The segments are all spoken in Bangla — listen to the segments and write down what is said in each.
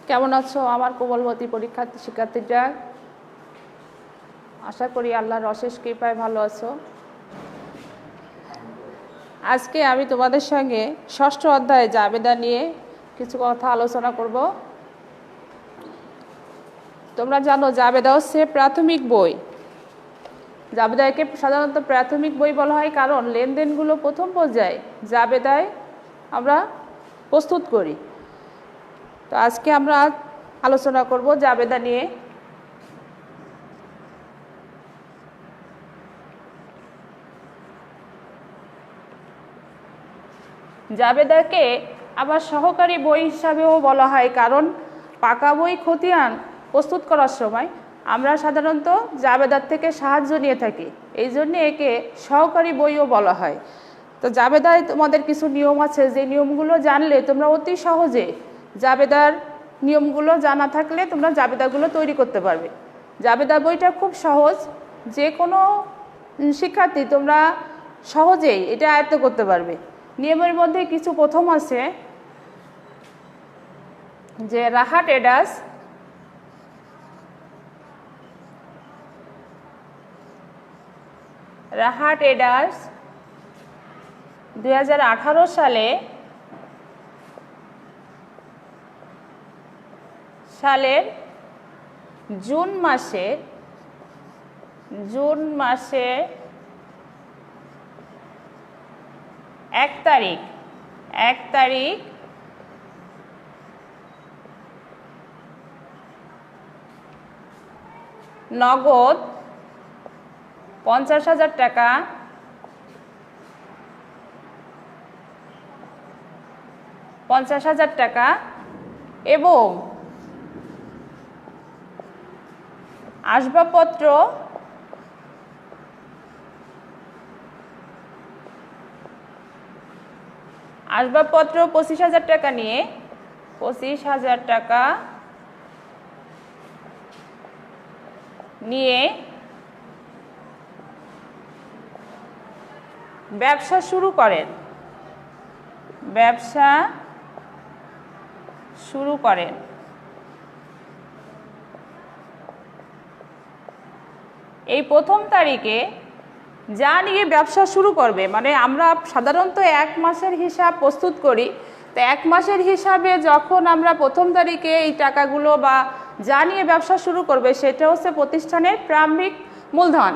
কেমন আছো আমার কোমলবতী পরীক্ষার্থী শিক্ষার্থীরা? আশা করি আল্লাহর অশেষ কৃপায় ভালো আছো। আজকে আমি তোমাদের সঙ্গে ষষ্ঠ অধ্যায়ে জাবেদা নিয়ে কিছু কথা আলোচনা করব। তোমরা জানো জাবেদা হচ্ছে প্রাথমিক বই। জাবেদাকে সাধারণত প্রাথমিক বই বলা হয় কারণ লেনদেনগুলো প্রথম পর্যায়ে জাবেদায় আমরা প্রস্তুত করি। তো আজকে আমরা আলোচনা করব জাবেদা নিয়ে। জাবেদাকে আবার সহকারী বই হিসাবেও বলা হয় কারণ পাকা বই খতিয়ান প্রস্তুত করার সময় আমরা সাধারণত জাবেদার থেকে সাহায্য নিয়ে থাকি, এই জন্যে একে সহকারী বইও বলা হয়। তো জাবেদায় তোমাদের কিছু নিয়ম আছে, যে নিয়মগুলো জানলে তোমরা অতি সহজে জাবেদার নিয়মগুলো জানা থাকলে তোমরা জাবেদাগুলো তৈরি করতে পারবে। জাবেদা বইটা খুব সহজ, যে কোনো শিক্ষার্থী তোমরা সহজেই এটা আয়ত্ত করতে পারবে। নিয়মের মধ্যে কিছু প্রথম আছে যে রাহা ট্রেডার্স রাহা ট্রেডার্স 2018 সালের জুন মাসে 1 তারিখ নগদ 50,000 টাকা এবং আসবাবপত্র 25,000 টাকা নিয়ে 25,000 টাকা নিয়ে ব্যবসা শুরু করেন। এই প্রথম তারিখে যা নিয়ে ব্যবসা শুরু করবে, মানে আমরা সাধারণত 1 মাসের হিসাব প্রস্তুত করি, তো 1 মাসের হিসাবে যখন আমরা প্রথম তারিখে এই টাকাগুলো বা যা নিয়ে ব্যবসা শুরু করবে সেটা হচ্ছে প্রতিষ্ঠানের প্রারম্ভিক মূলধন।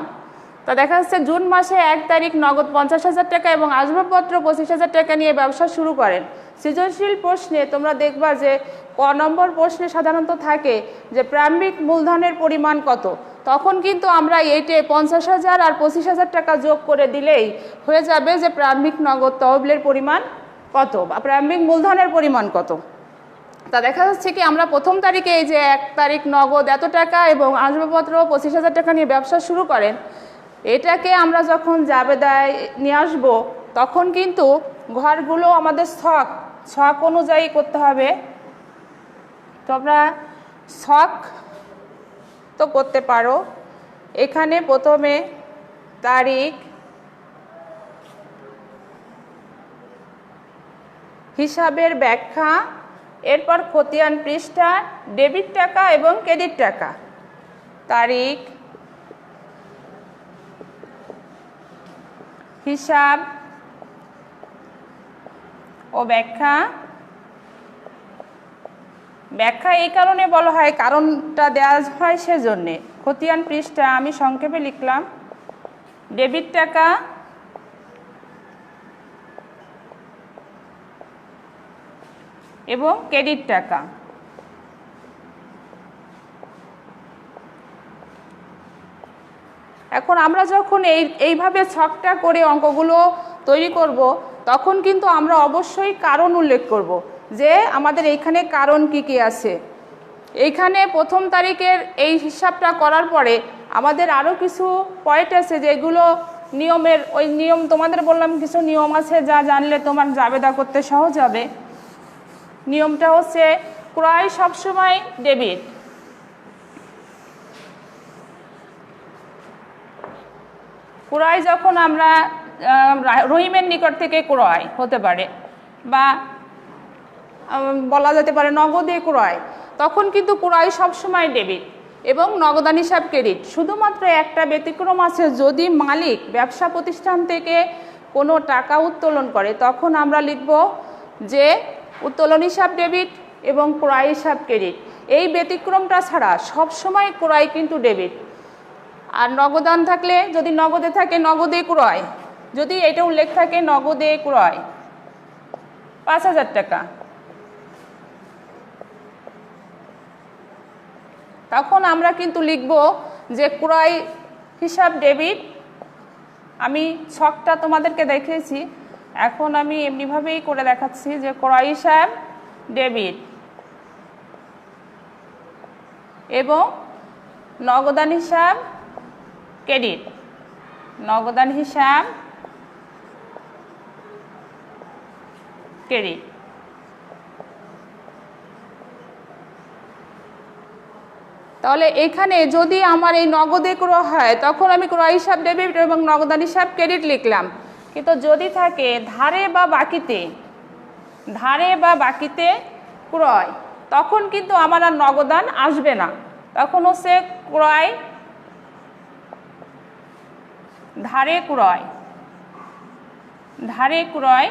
তো দেখা যাচ্ছে জুন মাসে 1 তারিখ নগদ 50,000 টাকা এবং আসবাবপত্র 25,000 টাকা নিয়ে ব্যবসা শুরু করেন। সৃজনশীল প্রশ্নে তোমরা দেখবা যে ক নম্বর প্রশ্নে সাধারণত থাকে যে প্রারম্ভিক মূলধনের পরিমাণ কত, তখন কিন্তু আমরা এইটে 50,000 আর 25,000 টাকা যোগ করে দিলেই হয়ে যাবে যে প্রারম্ভিক নগদ তহবিলের পরিমাণ কত বা প্রারম্ভিক মূলধনের পরিমাণ কত। তা দেখা যাচ্ছে কি আমরা প্রথম তারিখে এই যে 1 তারিখ নগদ এত টাকা এবং আসবাবপত্র 25,000 টাকা নিয়ে ব্যবসা শুরু করেন, এটাকে আমরা যখন জাবেদায় নিয়ে আসবো তখন কিন্তু ঘরগুলো আমাদের ছক অনুযায়ী করতে হবে। তোমরা ছক তো করতে পারো। এখানে প্রথমে তারিখ, হিসাবের ব্যাখ্যা, এরপর খতিয়ান পৃষ্ঠা, ডেবিট টাকা এবং ক্রেডিট টাকা। তারিখ, হিসাব ও ব্যাখ্যা এই কারণে বলা হয়, কারণটা দেওয়া হয় সেজন্যে। খতিয়ান পৃষ্ঠা আমি সংক্ষেপে লিখলাম, ডেবিট টাকা এবং ক্রেডিট টাকা। এখন আমরা যখন এইভাবে ছকটা করে অঙ্কগুলো তৈরি করব তখন কিন্তু আমরা অবশ্যই কারণ উল্লেখ করব যে আমাদের এইখানে কারণ কি আছে। এইখানে প্রথম তারিখের এই হিসাবটা করার পরে আমাদের আরও কিছু পয়েন্ট আছে যেগুলো নিয়মের, ওই নিয়ম তোমাদের বললাম কিছু নিয়ম আছে যা জানলে তোমার জাবেদা করতে সহজ হবে। নিয়মটা হচ্ছে ক্রয় সবসময় ডেবিট, ক্রয় যখন আমরা রহিমের নিকট থেকে ক্রয় হতে পারে বা বলা যেতে পারে নগদে ক্রয়, তখন কিন্তু ক্রয় সবসময় ডেবিট এবং নগদান হিসাব ক্রেডিট। শুধুমাত্র একটা ব্যতিক্রম আছে, যদি মালিক ব্যবসা প্রতিষ্ঠান থেকে কোনো টাকা উত্তোলন করে তখন আমরা লিখব যে উত্তোলন হিসাব ডেবিট এবং ক্রয় হিসাব ক্রেডিট। এই ব্যতিক্রমটা ছাড়া সবসময় ক্রয় কিন্তু ডেবিট। আর নগদান থাকলে, যদি নগদে থাকে নগদে ক্রয়, যদি এটা উল্লেখ থাকে নগদে ক্রয় 5,000 টাকা, তখন আমরা কিন্তু লিখব যে ক্রয় হিসাব ডেবিট। আমি ছকটা তোমাদেরকে দেখিয়েছি, এখন আমি এমনিভাবেই করে দেখাচ্ছি যে ক্রয় হিসাব ডেবিট এবং নগদান হিসাব ক্রেডিট। নগদান হিসাব ক্রেডিট। তাহলে এখানে যদি আমার এই নগদে ক্রয় হয় তখন আমি ক্রয় হিসাব ডেবিট এবং নগদান হিসাব ক্রেডিট লিখলাম। কিন্তু যদি থাকে ধারে বা বাকিতে, ধারে বা বাকিতে ক্রয়, তখন কিন্তু আমার আর নগদান আসবে না, তখন হচ্ছে ক্রয় ধারে ক্রয়। ধারে ক্রয়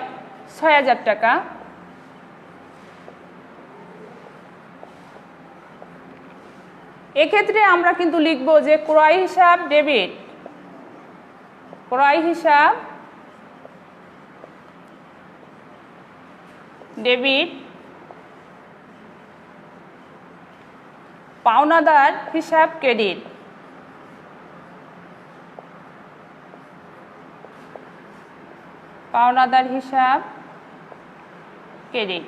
6,000 টাকা। এক্ষেত্রে আমরা কিন্তু লিখব যে ক্রয় হিসাব ডেবিট, ক্রয় হিসাব ডেবিট, পাওনাদার হিসাব ক্রেডিট। পাওনাদার হিসাব ক্রেডিট।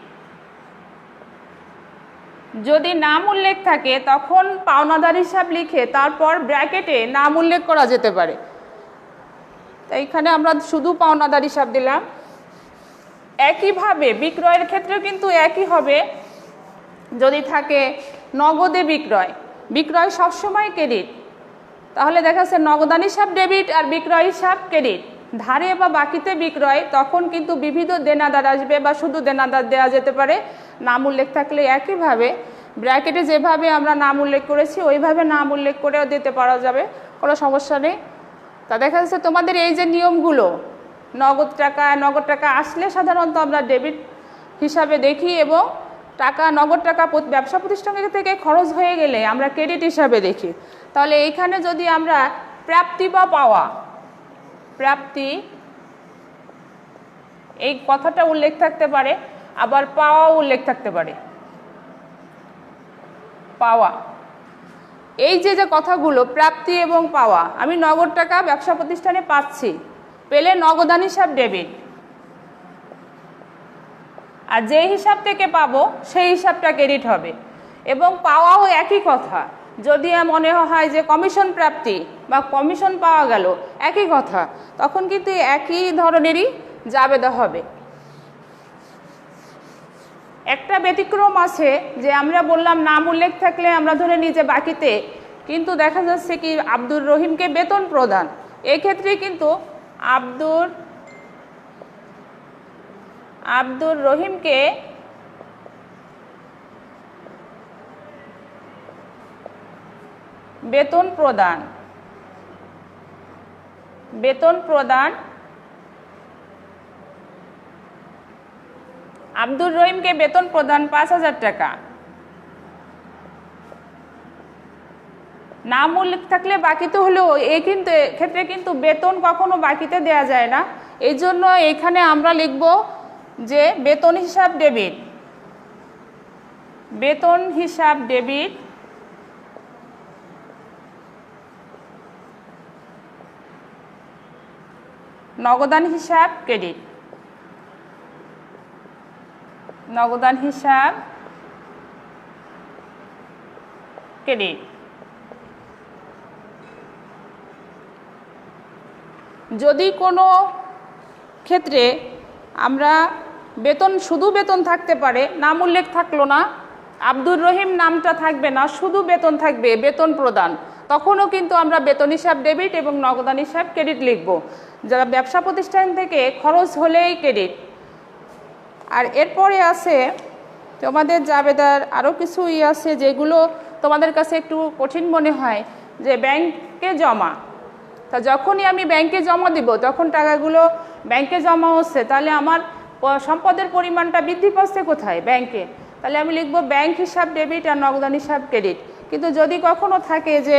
যদি নাম উল্লেখ থাকে তখন পাওনাদার হিসাব লিখে তারপর ব্র্যাকেটে নাম উল্লেখ করা যেতে পারে। তাই এখানে আমরা শুধু পাওনাদার হিসাব দিলাম। একইভাবে বিক্রয়ের ক্ষেত্রেও কিন্তু একই হবে। যদি থাকে নগদে বিক্রয়, বিক্রয় সবসময় ক্রেডিট, তাহলে দেখা যাচ্ছে নগদান হিসাব ডেবিট আর বিক্রয় হিসাব ক্রেডিট। ধারে বা বাকিতে বিক্রয়, তখন কিন্তু বিবিধ দেনাদার আসবে বা শুধু দেনাদার দেওয়া যেতে পারে। নাম উল্লেখ থাকলে একইভাবে ব্র্যাকেটে যেভাবে আমরা নাম উল্লেখ করেছি ওইভাবে নাম উল্লেখ করেও দিতে পারা যাবে, কোনো সমস্যা নেই। তা দেখা যাচ্ছে তোমাদের এই যে নিয়মগুলো, নগদ টাকা আসলে সাধারণত আমরা ডেবিট হিসাবে দেখি এবং টাকা নগদ টাকা ব্যবসা প্রতিষ্ঠান থেকে খরচ হয়ে গেলে আমরা ক্রেডিট হিসাবে দেখি। তাহলে এইখানে যদি আমরা প্রাপ্তি বা পাওয়া, প্রাপ্তি এই কথাটা উল্লেখ থাকতে পারে, আবার পাওয়াও উল্লেখ থাকতে পারে। পাওয়া, এই যে যে কথাগুলো প্রাপ্তি এবং পাওয়া, আমি নগদ টাকা ব্যবসা প্রতিষ্ঠানে পাচ্ছি, পেলে নগদান হিসাব ডেবিট, আর যে হিসাব থেকে পাবো সেই হিসাবটা ক্রেডিট হবে। এবং পাওয়াও একই কথা, যদি মনে হয় যে কমিশন প্রাপ্তি বা কমিশন পাওয়া গেল, একই কথা, তখন কিন্তু একই ধরনেরই জাবেদা হবে। একটা ব্যতিক্রম আছে যে আমরা বললাম নাম উল্লেখ থাকলে আমরা ধরে নিই যে বাকিতে, কিন্তু দেখা যাচ্ছে কি আব্দুর রহিমকে বেতন প্রদান, এক্ষেত্রে কিন্তু আব্দুর রহিমকে বেতন প্রদান, আব্দুর রহিমকে বেতন প্রদান 5,000 টাকা। নাম উল্লেখ থাকলে বাকিতে হলেও ক্ষেত্রে কিন্তু বেতন কখনো বাকিতে দেয়া যায় না। এই জন্য এখানে আমরা লিখব যে বেতন হিসাব ডেবিট, বেতন হিসাব ডেবিট, নগদান হিসাব ক্রেডিট, নগদান হিসাব ক্রেডিট। যদি কোনো ক্ষেত্রে আমরা শুধু বেতন থাকতে পারে, নাম উল্লেখ থাকলো না, আব্দুর রহিম নামটা থাকবে না, শুধু বেতন থাকবে, বেতন প্রদান, তখনও কিন্তু আমরা বেতন হিসাব ডেবিট এবং নগদান হিসাব ক্রেডিট লিখব, যারা ব্যবসা প্রতিষ্ঠান থেকে খরচ হলেই ক্রেডিট। আর এরপরে আছে তোমাদের জাবেদার আরও কিছু আছে যেগুলো তোমাদের কাছে একটু কঠিন মনে হয়, যে ব্যাংকে জমা। তা যখনই আমি ব্যাংকে জমা দিব তখন টাকাগুলো ব্যাংকে জমা হচ্ছে, তাহলে আমার সম্পদের পরিমাণটা বৃদ্ধি পাচ্ছে কোথায়? ব্যাংকে। তাহলে আমি লিখব ব্যাংক হিসাব ডেবিট আর নগদান হিসাব ক্রেডিট। কিন্তু যদি কখনো থাকে যে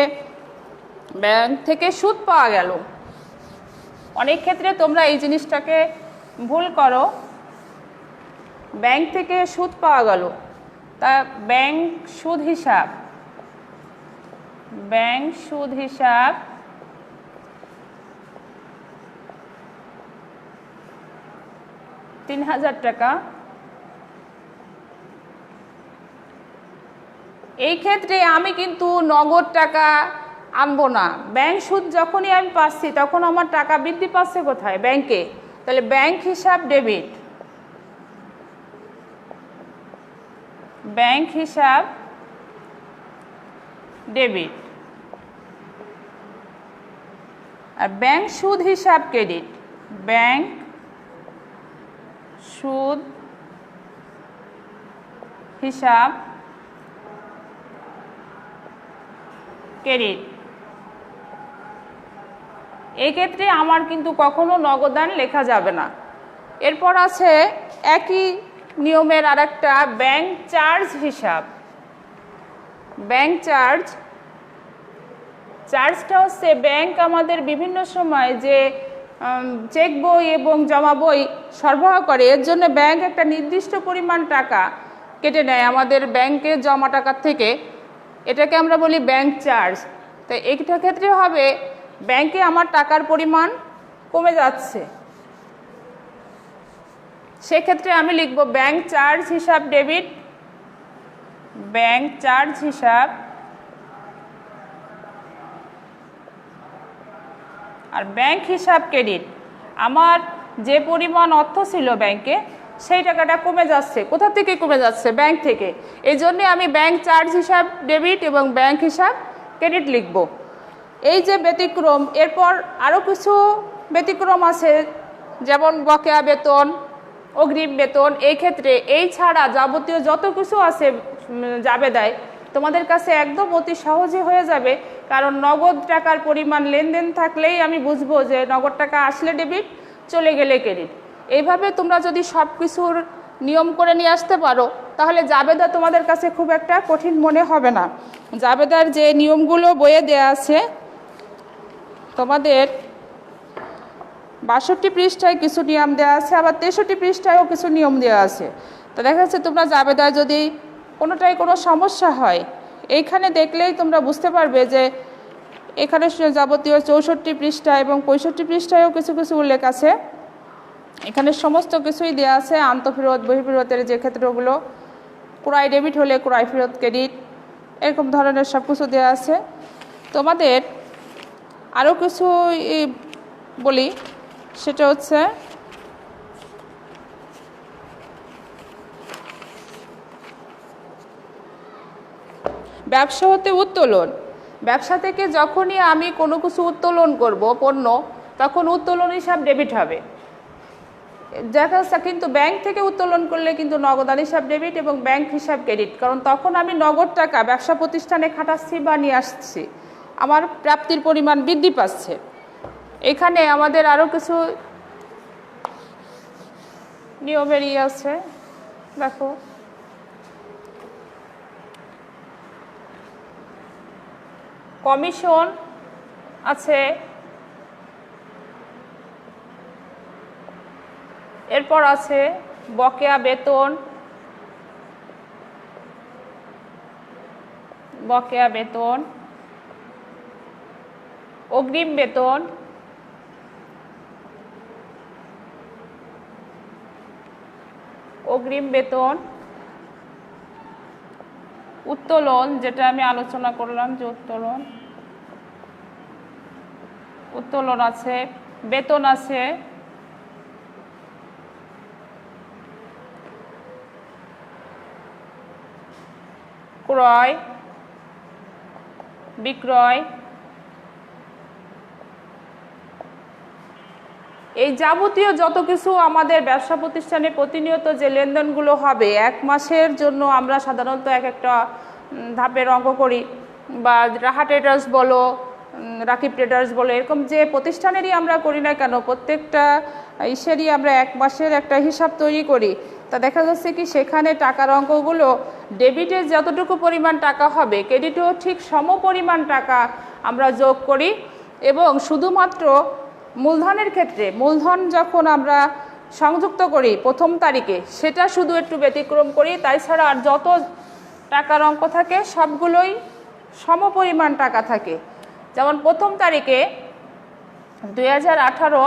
ব্যাংক থেকে সুদ পাওয়া গেল, অনেক ক্ষেত্রে তোমরা এই জিনিসটাকে ভুল করো, ব্যাংক থেকে সুদ পাওয়া গেল, তা ব্যাংক সুদ হিসাব 3000 টাকা। এই ক্ষেত্রে আমি কিন্তু নগদ টাকা আনবো না। ব্যাংক সুদ যখনই আমি পাচ্ছি তখন আমার টাকা বৃদ্ধি পাচ্ছে কোথায়? ব্যাংকে। তাহলে ব্যাংক হিসাব ডেবিট, ব্যাংক হিসাব ডেবিট। আর ব্যাংক সুদ হিসাব ক্রেডিট, ব্যাংক সুদ হিসাব ক্রেডিট। এই ক্ষেত্রে আমার কিন্তু কখনো নগদান লেখা যাবে না। এরপর আছে একই নিয়মের আরেকটা ব্যাংক চার্জ হিসাব। ব্যাংক চার্জটা হচ্ছে ব্যাংক আমাদের বিভিন্ন সময় যে চেক বই এবং জমা বই সরবরাহ করে, এর জন্য ব্যাংক একটা নির্দিষ্ট পরিমাণ টাকা কেটে নেয় আমাদের ব্যাংকে জমা টাকার থেকে। এটাকে আমরা বলি ব্যাংক চার্জ। তো এইটা ক্ষেত্রে হবে ব্যাংকে আমার টাকার পরিমাণ কমে যাচ্ছে, সেক্ষেত্রে আমি লিখব ব্যাংক চার্জ হিসাব ডেবিট, ব্যাংক চার্জ হিসাব। আর ব্যাংক হিসাব ক্রেডিট, আমার যে পরিমাণ অর্থ ছিল ব্যাংকে সেই টাকাটা কমে যাচ্ছে। কোথা থেকে কমে যাচ্ছে? ব্যাংক থেকে। এই জন্যে আমি ব্যাংক চার্জ হিসাব ডেবিট এবং ব্যাংক হিসাব ক্রেডিট লিখব। এই যে ব্যতিক্রম, এরপর আরও কিছু ব্যতিক্রম আছে, যেমন বকেয়া বেতন, অগ্রিম বেতন। এই ক্ষেত্রে এই ছাড়া যাবতীয় যত কিছু আছে জাবেদায় তোমাদের কাছে একদম অতি সহজে হয়ে যাবে, কারণ নগদ টাকার পরিমাণ লেনদেন থাকলেই আমি বুঝবো যে নগদ টাকা আসলে ডেবিট, চলে গেলে ক্রেডিট। এইভাবে তোমরা যদি সব কিছুর নিয়ম করে নিয়ে আসতে পারো তাহলে জাবেদা তোমাদের কাছে খুব একটা কঠিন মনে হবে না। জাবেদার যে নিয়মগুলো বইয়ে দেয়া আছে, তোমাদের 62 পৃষ্ঠায় কিছু নিয়ম দেওয়া আছে, আবার 63 পৃষ্ঠায়ও কিছু নিয়ম দেওয়া আছে। তো দেখা যাচ্ছে তোমরা জাবেদায় যদি কোনোটাই কোনো সমস্যা হয়, এইখানে দেখলেই তোমরা বুঝতে পারবে যে এখানে যাবতীয় 64 পৃষ্ঠা এবং 65 পৃষ্ঠায়ও কিছু কিছু উল্লেখ আছে। এখানে সমস্ত কিছুই দেওয়া আছে, আন্তঃফেরত বহিঃফেরতের যে ক্ষেত্রগুলো, ক্রয় ডেবিট হলে ক্রয় ফেরত ক্রেডিট, এরকম ধরনের সব কিছু দেওয়া আছে। তোমাদের আরও কিছু বলি, সেটা হচ্ছে ব্যবসা হতে উত্তোলন। ব্যবসা থেকে যখনই আমি কোনো কিছু উত্তোলন করব পণ্য, তখন উত্তোলন হিসাব ডেবিট হবে। দেখা যাচ্ছে কিন্তু ব্যাংক থেকে উত্তোলন করলে কিন্তু নগদান হিসাব ডেবিট এবং ব্যাংক হিসাব ক্রেডিট, কারণ তখন আমি নগদ টাকা ব্যবসা প্রতিষ্ঠানে খাটাচ্ছি বা নিয়ে আসছি, আমার প্রাপ্তির পরিমাণ বৃদ্ধি পাচ্ছে। এখানে আমাদের আরও কিছু নিয়মেরই আছে, দেখো কমিশন আছে, এরপর আছে বকেয়া বেতন, অগ্রিম বেতন, উত্তোলন, যেটা আমি আলোচনা করলাম যে উত্তোলন আছে, বেতন আছে, ক্রয় বিক্রয়, এই যাবতীয় যত কিছু আমাদের ব্যবসা প্রতিষ্ঠানে প্রতিনিয়ত যে লেনদেনগুলো হবে এক মাসের জন্য আমরা সাধারণত এক একটা ধাপের অঙ্ক করি, বা রাহা ট্রেডার্স বলো, রাকিব ট্রেডার্স বলো, এরকম যে প্রতিষ্ঠানেরই আমরা করি না কেন প্রত্যেকটা ইসেরই আমরা এক মাসের একটা হিসাব তৈরি করি। তা দেখা যাচ্ছে কি সেখানে টাকার অঙ্কগুলো ডেবিটে যতটুকু পরিমাণ টাকা হবে ক্রেডিটেও ঠিক সম পরিমাণ টাকা আমরা যোগ করি, এবং শুধুমাত্র মূলধনের ক্ষেত্রে মূলধন যখন আমরা সংযুক্ত করি প্রথম তারিখে সেটা শুধু একটু ব্যতিক্রম করি, তাই ছাড়া আর যত টাকার অঙ্ক থাকে সবগুলোই সমপরিমাণ টাকা থাকে। যেমন প্রথম তারিখে 2018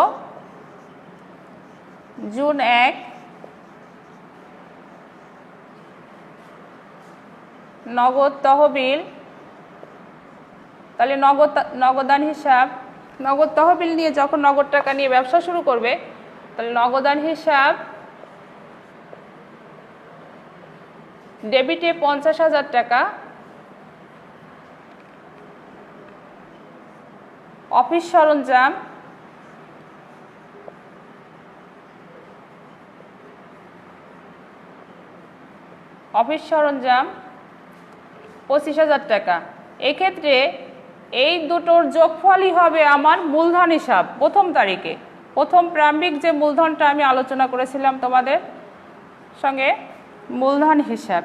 জুন 1 নগদ তহবিল, তাহলে নগদান হিসাব, নগদ তহবিল নিয়ে যখন নগদ টাকা নিয়ে ব্যবসা শুরু করবে তাহলে নগদান হিসাব ডেবিটে 50,000 টাকা, অফিস সরঞ্জাম অফিস সরঞ্জাম 25,000 টাকা। এক্ষেত্রে এই দুটোর যোগফলই হবে আমার মূলধন হিসাব প্রথম তারিখে। প্রথম প্রারম্ভিক যে মূলধনটা আমি আলোচনা করেছিলাম তোমাদের সঙ্গে, মূলধন হিসাব,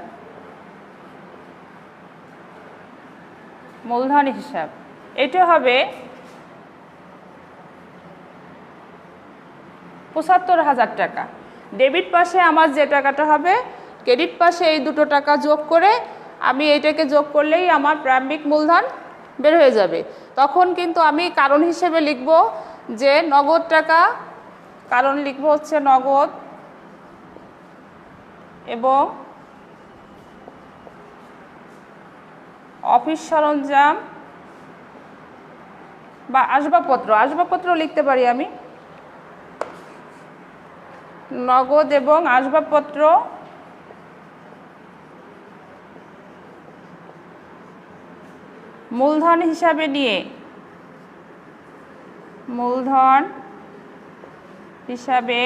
মূলধন হিসাব এটা হবে 75,000 টাকা। ডেবিট পাশে আমার যে টাকাটা হবে ক্রেডিট পাশে এই দুটো টাকা যোগ করে আমি এইটাকে যোগ করলেই আমার প্রারম্ভিক মূলধন বের হয়ে যাবে। তখন কিন্তু আমি কারণ হিসেবে লিখব যে নগদ টাকা, কারণ লিখব হচ্ছে নগদ এবং অফিস সরঞ্জাম বা আসবাবপত্র লিখতে পারি আমি, নগদ এবং আসবাবপত্র মূলধন হিসাবে নিয়ে, মূলধন হিসাবে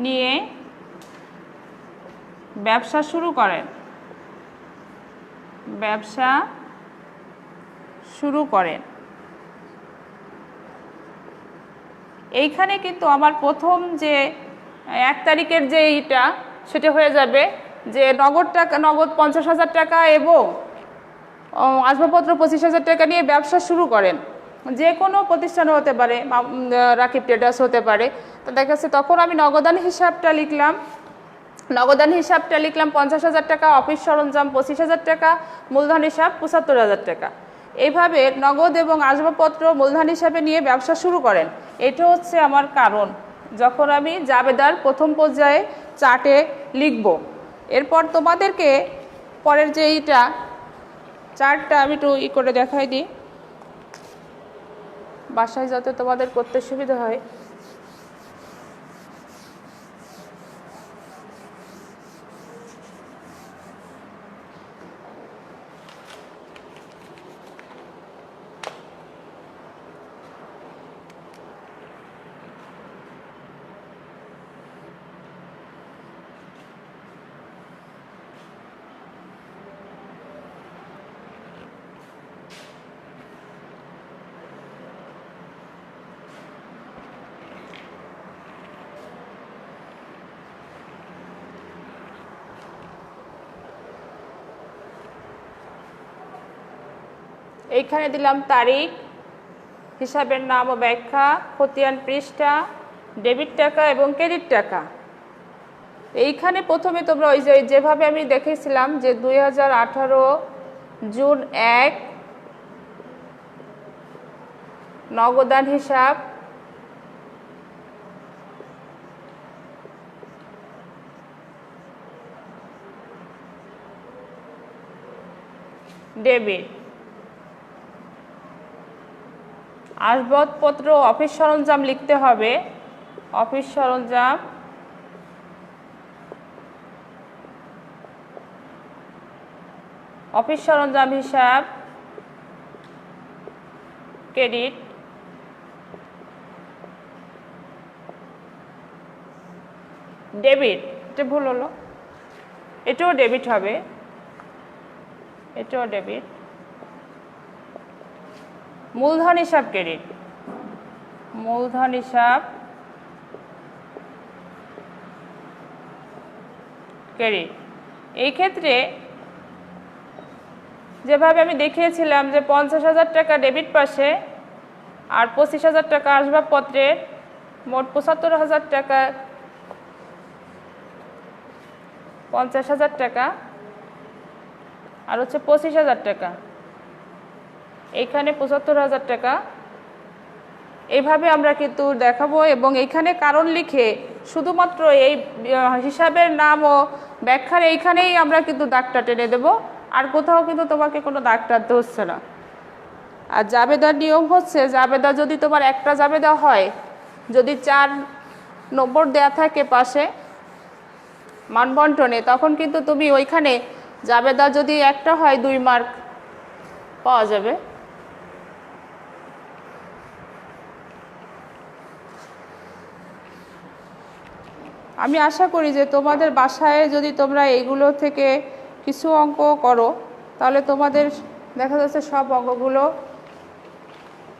নিয়ে ব্যবসা শুরু করেন, ব্যবসা শুরু করেন। এইখানে কিন্তু আমার প্রথম যে 1 তারিখের যে এইটা সেটা হয়ে যাবে যে নগদ 50,000 টাকা এবং আসবাবপত্র 25,000 টাকা নিয়ে ব্যবসা শুরু করেন। যে কোনো প্রতিষ্ঠানে হতে পারে, রাকিব ট্রেডার্স হতে পারে। তো দেখা যাচ্ছে তখন আমি নগদান হিসাবটা লিখলাম, 50,000 টাকা, অফিস সরঞ্জাম 25,000 টাকা, মূলধন হিসাব 75,000 টাকা। এইভাবে নগদ এবং আসবাবপত্র মূলধন হিসাবে নিয়ে ব্যবসা শুরু করেন। এটা হচ্ছে আমার কারণ যখন আমি জাবেদার প্রথম পর্যায়ে চার্টে লিখব। এরপর তোমাদেরকে পরের যে এইটা চার্টটা আমি একটু করে দেখাই দিই, বাসায় যাতে তোমাদের করতে সুবিধা হয়। এইখানে দিলাম তারিখ, হিসাবের নাম ও ব্যাখ্যা, খতিয়ান পৃষ্ঠা, ডেবিট টাকা এবং ক্রেডিট টাকা। এইখানে প্রথমে তোমরা ওই যেভাবে আমি দেখেছিলাম যে 2018 জুন 1 নগদান হিসাব, ডেবিট, আসবাবপত্র অফিস সরঞ্জাম লিখতে হবে, অফিস সরঞ্জাম, অফিস সরঞ্জাম হিসাব ক্রেডিট, ডেবিট, এটা ভুল হলো, এটাও ডেবিট হবে, এটাও ডেবিট। মূলধন হিসাব ক্রেডিট, মূলধন হিসাব ক্রেডিট। এই ক্ষেত্রে যেভাবে আমি দেখিয়েছিলাম যে 50,000 টাকা ডেবিট পাশে আর 25,000 টাকা আসবাবপত্রের, মোট 75,000 টাকা, 50,000 টাকা আর হচ্ছে 25,000 টাকা, এইখানে 75,000 টাকা। এইভাবে আমরা কিন্তু দেখাবো এবং এইখানে কারণ লিখে শুধুমাত্র এই হিসাবের নাম ও ব্যাখ্যার এইখানেই আমরা কিন্তু দাগটা টেনে দেব, আর কোথাও কিন্তু তোমাকে কোনো দাগ টানতে হচ্ছে না। আর জাবেদার নিয়ম হচ্ছে, জাবেদা যদি তোমার একটা জাবেদা হয়, যদি 4 নম্বর দেয়া থাকে পাশে মানবন্টনে, তখন কিন্তু তুমি ওইখানে জাবেদা যদি একটা হয় 2 মার্ক পাওয়া যাবে। আমি আশা করি যে তোমাদের বাসায় যদি তোমরা এইগুলো থেকে কিছু অঙ্ক করো, তাহলে তোমাদের দেখা যাচ্ছে সব অঙ্কগুলো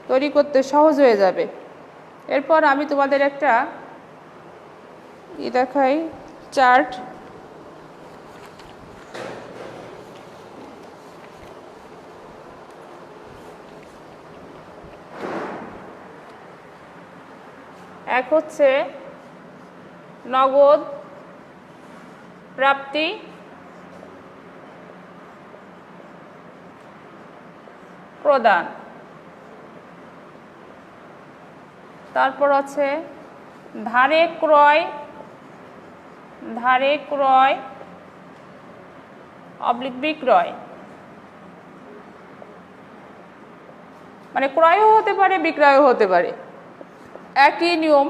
তৈরি করতে সহজ হয়ে যাবে। এরপর আমি তোমাদের একটা দেখাই, চার্ট। এক হচ্ছে নগদ প্রাপ্তি, প্রদান, তারপর আছে ধারে ক্রয়, ধারে ক্রয় অবলিক বিক্রয়, মানে ক্রয়ও হতে পারে বিক্রয়ও হতে পারে, একই নিয়ম।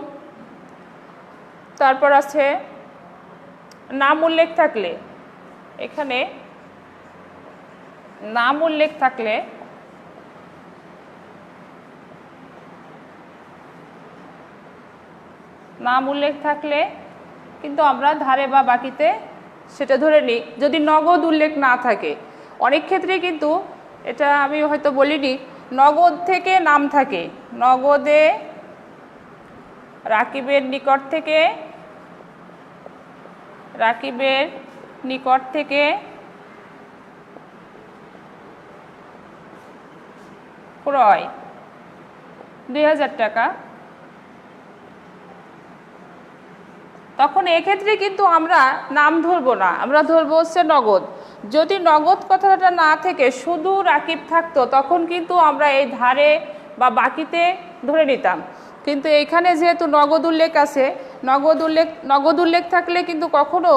তারপর আছে নাম উল্লেখ থাকলে, এখানে নাম উল্লেখ থাকলে কিন্তু আমরা ধারে বা বাকিতে সেটা ধরে নিই, যদি নগদ উল্লেখ না থাকে। অনেক ক্ষেত্রে কিন্তু এটা আমি হয়তো বলিনি, নগদ থেকে নাম থাকে, নগদে রাকিবের নিকট থেকে ক্রয় 2,000 টাকা, তখন এক্ষেত্রে কিন্তু আমরা নাম ধরবো না, আমরা ধরবো হচ্ছে নগদ। যদি নগদ কথাটা না থেকে শুধু রাকিব থাকতো, তখন কিন্তু আমরা এই ধারে বা বাকিতে ধরে নিতাম। কিন্তু এইখানে যেহেতু নগদ উল্লেখ আছে, নগদ উল্লেখ থাকলে কিন্তু কখনো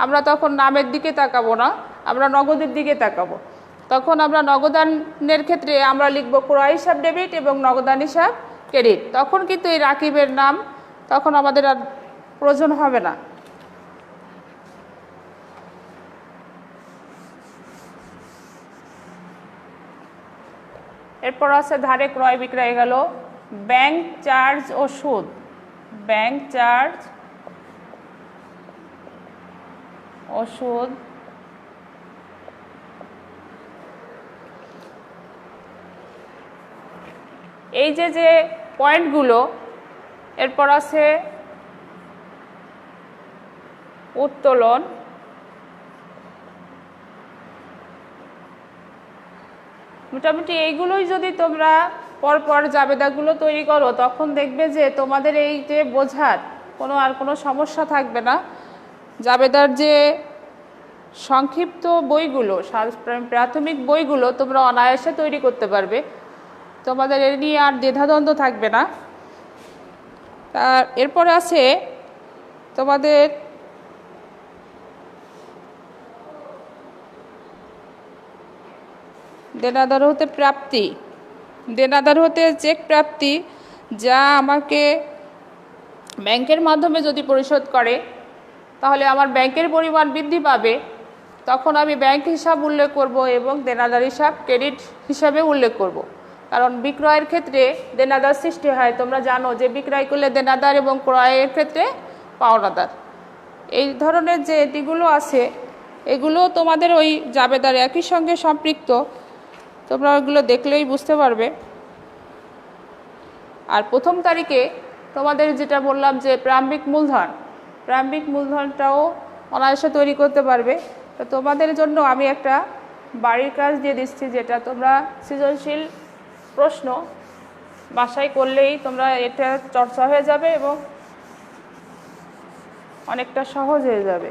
আমরা তখন নামের দিকে তাকাবো না, আমরা নগদের দিকে তাকাবো। তখন আমরা নগদানের ক্ষেত্রে আমরা লিখব ক্রয় হিসাব ডেবিট এবং নগদান হিসাব ক্রেডিট। তখন কিন্তু এই রাকিবের নাম তখন আমাদের আর প্রয়োজন হবে না। এরপর আছে ধারে ক্রয় বিক্রয় গেল, ব্যাংক চার্জ ও সুদ, ব্যাংক চার্জ ও সুদ, এই যে পয়েন্টগুলো। এরপর আছে উত্তোলন, মোটামুটি এইগুলোই যদি তোমরা পরপর জাবেদাগুলো তৈরি করো, তখন দেখবে যে তোমাদের এই যে বোঝার কোনো সমস্যা থাকবে না। জাবেদার যে সংক্ষিপ্ত বইগুলো, প্রাথমিক বইগুলো তোমরা অনায়াসে তৈরি করতে পারবে, তোমাদের এ নিয়ে আর দ্বিধাদ্বন্দ্ব থাকবে না। আর এরপরে আছে তোমাদের দেনাদার হতে প্রাপ্তি, দেনাদার হতে চেক প্রাপ্তি, যা আমাকে ব্যাংকের মাধ্যমে যদি পরিশোধ করে, তাহলে আমার ব্যাংকের পরিমাণ বৃদ্ধি পাবে, তখন আমি ব্যাংক হিসাব উল্লেখ করব এবং দেনাদার হিসাব ক্রেডিট হিসাবে উল্লেখ করব। কারণ বিক্রয়ের ক্ষেত্রে দেনাদার সৃষ্টি হয়, তোমরা জানো যে বিক্রয় করলে দেনাদার এবং ক্রয়ের ক্ষেত্রে পাওনাদার। এই ধরনের যে এটিগুলো আছে এগুলো তোমাদের ওই জাবেদার একই সঙ্গে সম্পৃক্ত, তোমরা ওইগুলো দেখলেই বুঝতে পারবে। আর প্রথম তারিখে তোমাদের যেটা বললাম যে প্রারম্ভিক মূলধনটাও অনায়াসে তৈরি করতে পারবে। তো তোমাদের জন্য আমি একটা বাড়ির কাজ দিয়ে দিচ্ছি, যেটা তোমরা সৃজনশীল প্রশ্ন বাসায় করলেই তোমরা এটা চর্চা হয়ে যাবে এবং অনেকটা সহজ হয়ে যাবে।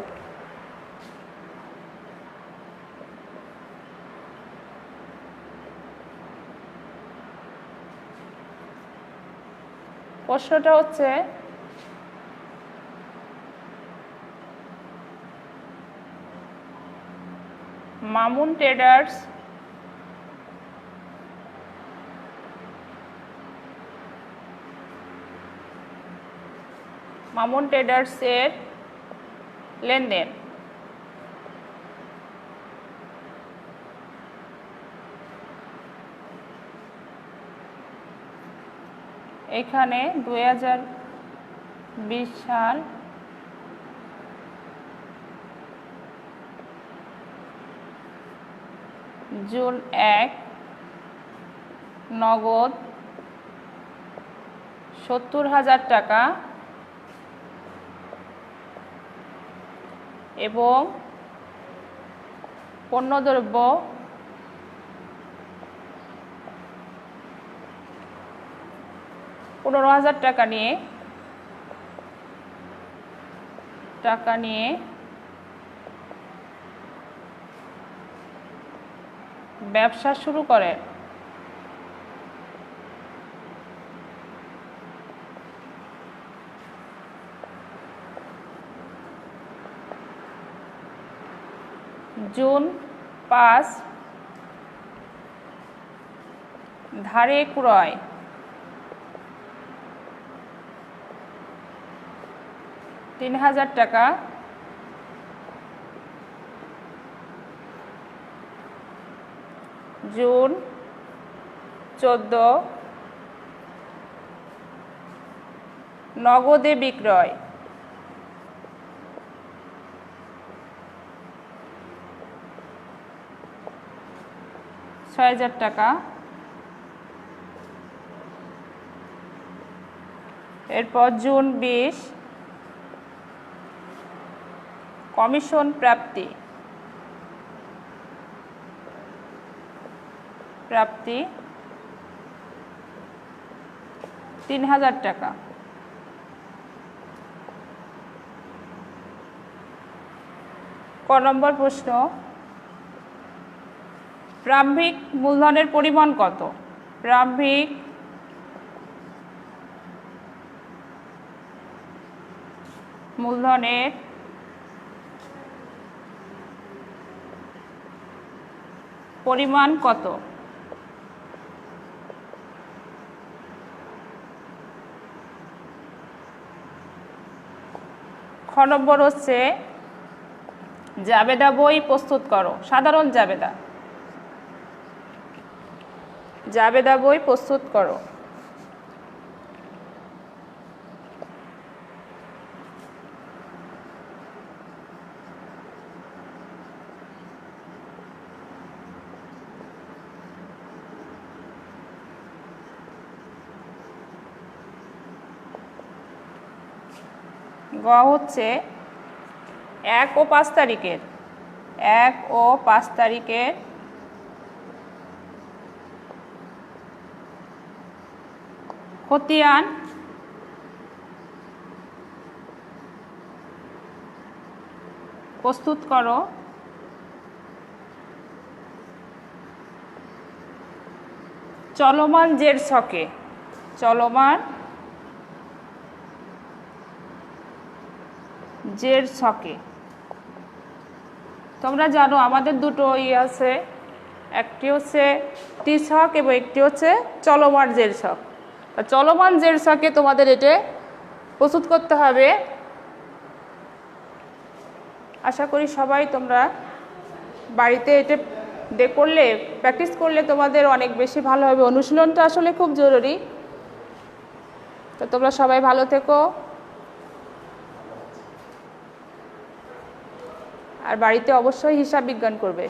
প্রশ্নটা হচ্ছে মামুন ট্রেডার্স এর লেনদেন। এখানে 2020 সাল জুন 1 নগদ 70,000 টাকা এবং পণ্যদ্রব্য 15,000 টাকা নিয়ে ব্যবসা শুরু করে। জুন 5 ধারে ক্রয় 3,000 টাকা জুন 14 নগদে বিক্রয় 6,000 টাকা। এরপর জুন 20 কমিশন প্রাপ্তি 3,000 টাকা। ক নম্বর প্রশ্ন, প্রারম্ভিক মূলধনের পরিমাণ কত? প্রারম্ভিক মূলধনের পরিমাণ কত? খ নম্বর হচ্ছে জাবেদা বই প্রস্তুত করো। সাধারণ জাবেদা বই প্রস্তুত করো। গ হচ্ছে 1 ও 5 তারিখের খতিয়ান প্রস্তুত করো। চলমান জের ছকে তোমরা জানো আমাদের দুটো আছে, একটি হচ্ছে টি ছক এবং একটি হচ্ছে চলমান জের ছক। চলমান জের ছকে তোমাদের এটা প্রস্তুত করতে হবে। আশা করি সবাই তোমরা বাড়িতে এটা করলে, প্র্যাকটিস করলে তোমাদের অনেক বেশি ভালো হবে। অনুশীলনটা আসলে খুব জরুরি। তো তোমরা সবাই ভালো থেকো। আর বাড়িতে অবশ্যই হিসাব বিজ্ঞান করবে।